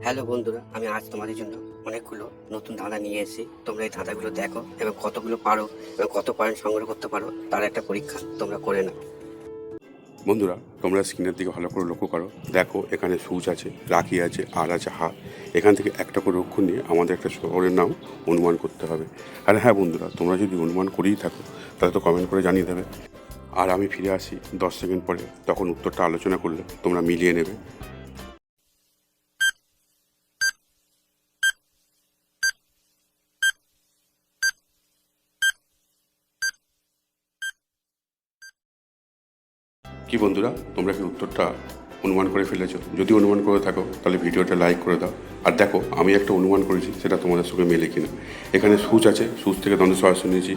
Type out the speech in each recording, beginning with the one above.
Hello বন্ধুরা, আমি আজ তোমাদের জন্য অনেকগুলো নতুন ধাঁধা নিয়ে এসেছি। তোমরা এই ধাঁধাগুলো দেখো এবং কতগুলো পারো এবং কত পয়েন্ট সংগ্রহ করতে পারো তার একটা পরীক্ষা তোমরা করে নাও। বন্ধুরা, তোমরা স্ক্রিনের দিকে ভালো করে লক্ষ্য করো। দেখো, এখানে সূচ আছে, রাখি আছে, আর আছে হাত। এখান থেকে একটা করে অক্ষর নিয়ে আমাদের একটা শহরের নাম অনুমান করতে হবে। আর হ্যাঁ বন্ধুরা, তোমরা যদি অনুমান করেই থাকো তাহলে তো কমেন্ট করে জানিয়ে দেবে। আর আমি ফিরে আসি 10 সেকেন্ড পরে, তখন উত্তরটা আলোচনা করলে তোমরা মিলিয়ে নেবে। কি বন্ধুরা, তোমরা কি উত্তরটা অনুমান করে ফেলেছো? যদি অনুমান করে থাকো তাহলে ভিডিওটা লাইক করে দাও। আর দেখো, আমি একটা অনুমান করেছি, সেটা তোমাদের সঙ্গে মেলে কিনা। এখানে সূচ আছে, সূচ থেকে দ্বন্দ্ব সহাস্য নিয়েছি।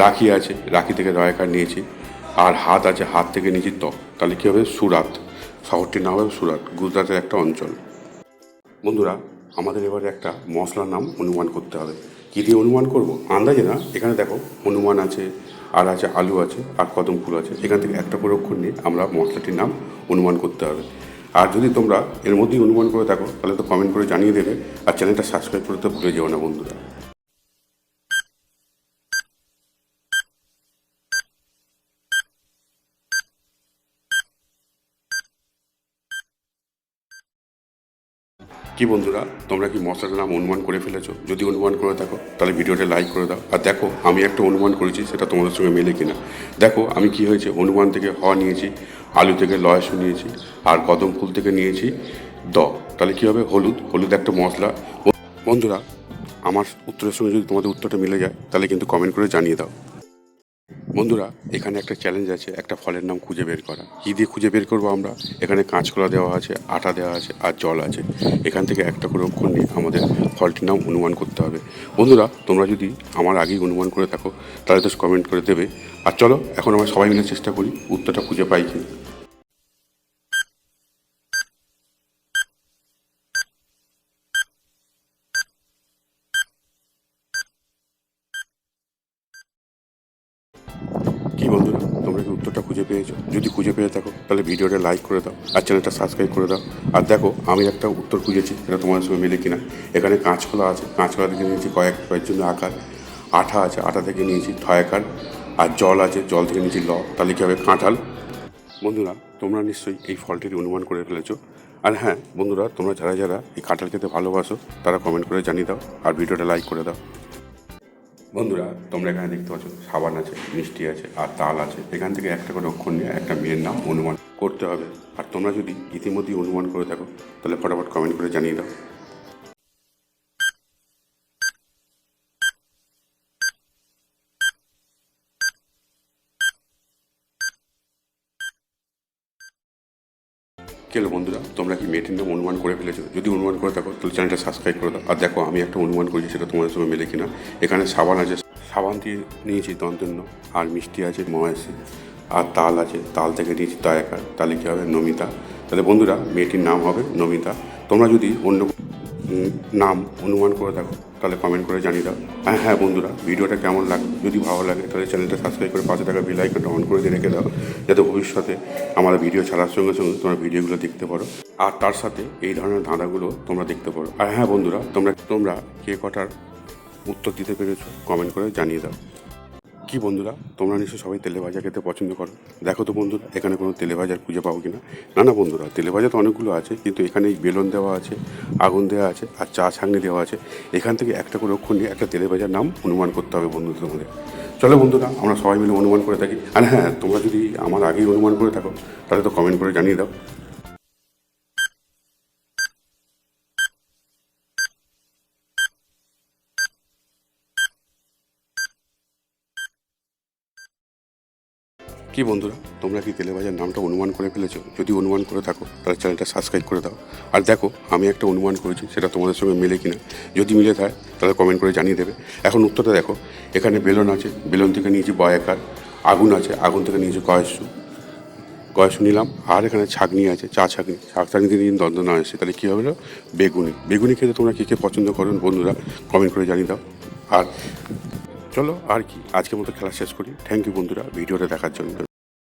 রাখি আছে, রাখি থেকে রয়াকার নিয়েছি। আর হাত আছে, হাত থেকে নিয়েছি ত। তাহলে কী হবে? সুরাত। শহরটির নাম হবে সুরাত, গুজরাটের একটা অঞ্চল। বন্ধুরা, আমাদের এবারে একটা মশলার নাম অনুমান করতে হবে। কী দিয়ে অনুমান করব? আন্দাজে না। এখানে দেখো, হনুমান আছে, আর আছে আলু আছে, আর কদম ফুল আছে। এখান থেকে একটা করে অক্ষর নিয়ে আমরা মশলাটির নাম অনুমান করতে হবে। আর যদি তোমরা এর মধ্যেই অনুমান করে থাকো তাহলে তো কমেন্ট করে জানিয়ে দেবে। আর চ্যানেলটা সাবস্ক্রাইব করতে ভুলে যেও না বন্ধুরা। কি বন্ধুরা, তোমরা কি মশলাটার নাম অনুমান করে ফেলেছো? যদি অনুমান করে থাকো তাহলে ভিডিওটা লাইক করে দাও। আর দেখো, আমি একটা অনুমান করেছি, সেটা তোমাদের সঙ্গে মেলে কিনা। দেখো, আমি কি হয়েছে, হনুমান থেকে হ নিয়েছি, আলু থেকে লয়স নিয়েছি, আর কদম ফুল থেকে নিয়েছি দ। তাহলে কী হবে? হলুদ। হলুদ একটা মশলা। বন্ধুরা, আমার উত্তরের সঙ্গে যদি তোমাদের উত্তরটা মিলে যায় তাহলে কিন্তু কমেন্ট করে জানিয়ে দাও। বন্ধুরা, এখানে একটা চ্যালেঞ্জ আছে, একটা ফলের নাম খুঁজে বের করা। কী দিয়ে খুঁজে বের করবো আমরা? এখানে কাঁচকলা দেওয়া আছে, আটা দেওয়া আছে, আর জল আছে। এখান থেকে একটা করে অক্ষর নিয়ে আমাদের ফলটির নাম অনুমান করতে হবে। বন্ধুরা, তোমরা যদি আমার আগেই অনুমান করে থাকো তাহলে তো কমেন্ট করে দেবে। আর চলো, এখন আমরা সবাই মিলে চেষ্টা করি উত্তরটা খুঁজে পাই কি। কি বন্ধুরা, তোমরা কি উত্তরটা খুঁজে পেয়েছো? যদি খুঁজে পেয়ে থাকো তাহলে ভিডিওটা লাইক করে দাও আর চ্যানেলটা সাবস্ক্রাইব করে দাও। আর দেখো, আমি একটা উত্তর খুঁজেছি, এটা তোমাদের সঙ্গে মিলে কিনা। এখানে কাঁচকলা আছে, কাঁচকলা থেকে নিয়েছি কয়েক জন্য আকার। আঠা আছে, আঠা থেকে নিয়েছি থয়াকার। আর জল আছে, জল থেকে নিয়েছি ল। তাহলে কী হবে? কাঁঠাল। বন্ধুরা, তোমরা নিশ্চয়ই এই ফলটির অনুমান করে ফেলেছো। আর হ্যাঁ বন্ধুরা, তোমরা যারা যারা এই কাঁঠাল খেতে ভালোবাসো তারা কমেন্ট করে জানিয়ে দাও আর ভিডিওটা লাইক করে দাও। বন্ধুরা, তোমরা এখানে দেখতে পাচ্ছ সাবান আছে, মিষ্টি আছে, আর তাল আছে। এখান থেকে একটা করে অক্ষর নিয়ে একটা মেয়ের নাম অনুমান করতে হবে। আর তোমরা যদি ইতিমধ্যেই অনুমান করে থাকো তাহলে ফটাফট কমেন্ট করে জানিয়ে দাও। কেলো বন্ধুরা, তোমরা কি মেয়েটির নাম অনুমান করে ফেলেছো? যদি অনুমান করে থাকো তাহলে চ্যানেলটা সাবস্ক্রাইব করে দাও। আর দেখো, আমি একটা অনুমান করেছি, সেটা তোমাদের সঙ্গে মেলে কিনা। এখানে সাবান আছে, সাবান দিয়ে নিয়েছি দন্তন্য। আর মিষ্টি আছে মহেশী। আর তাল আছে, তাল থেকে নিয়েছি দয়াকার। তাহলে কী হবে? নমিতা। তাহলে বন্ধুরা, মেয়েটির নাম হবে নমিতা। তোমরা যদি অন্য নাম অনুমান করে থাকো তাহলে কমেন্ট করে জানিয়ে দাও। হ্যাঁ হ্যাঁ বন্ধুরা, ভিডিওটা কেমন লাগবে? যদি ভালো লাগে তাহলে চ্যানেলটা সাবস্ক্রাইব করে পাশে থাকা বেল আইকনটা অন করে দিয়ে রেখে দাও, যাতে ভবিষ্যতে আমার ভিডিও ছাড়ার সঙ্গে সঙ্গে তোমরা ভিডিওগুলো দেখতে পারো। আর তার সাথে এই ধরনের ধাঁধাগুলো তোমরা দেখতে পারো। আর হ্যাঁ বন্ধুরা, তোমরা কে কটার উত্তর দিতে পেরেছো কমেন্ট করে জানিয়ে দাও। কি বন্ধুরা, তোমরা নিশ্চয়ই সবাই তেলে ভাজা খেতে পছন্দ করো। দেখো তো বন্ধুরা, এখানে কোনো তেলে ভাজার খুঁজে পাবো কিনা। না না বন্ধুরা, তেলে ভাজা তো অনেকগুলো আছে, কিন্তু এখানে বেলুন দেওয়া আছে, আগুন দেওয়া আছে, আর চা ছাঁকনি দেওয়া আছে। এখান থেকে একটা করে অক্ষর নিয়ে একটা তেলে ভাজার নাম অনুমান করতে হবে বন্ধুদের তোমাদের। চলো বন্ধুরা, আমরা সবাই মিলে অনুমান করে থাকি। আর হ্যাঁ, তোমরা যদি আমার আগেই অনুমান করে থাকো তাহলে তো কমেন্ট করে জানিয়ে দাও। কি বন্ধুরা, তোমরা কি তেলে ভাজার নামটা অনুমান করে ফেলেছো? যদি অনুমান করে থাকো তাহলে চ্যানেলটা সাবস্ক্রাইব করে দাও। আর দেখো, আমি একটা অনুমান করেছি, সেটা তোমাদের সঙ্গে মিলে কিনা। যদি মিলে থাকে তাহলে কমেন্ট করে জানিয়ে দেবে। এখন উত্তরটা দেখো, এখানে বেলুন আছে, বেলুন থেকে নিয়েছি বয়াকার। আগুন আছে, আগুন থেকে নিয়েছি গয়সু নিলাম। আর এখানে ছাঁকনি আছে, চা ছাঁকনি দিয়ে নিয়ে দ্বন্দ্ব না এসে, তাহলে কী হবে? বেগুনি। বেগুনি খেতে তোমরা কী পছন্দ করো বন্ধুরা, কমেন্ট করে জানিয়ে দাও। আর চলো, আর কি, আজকের মতো খেলা শেষ করি। থ্যাংক ইউ বন্ধুরা ভিডিওটা দেখার জন্য।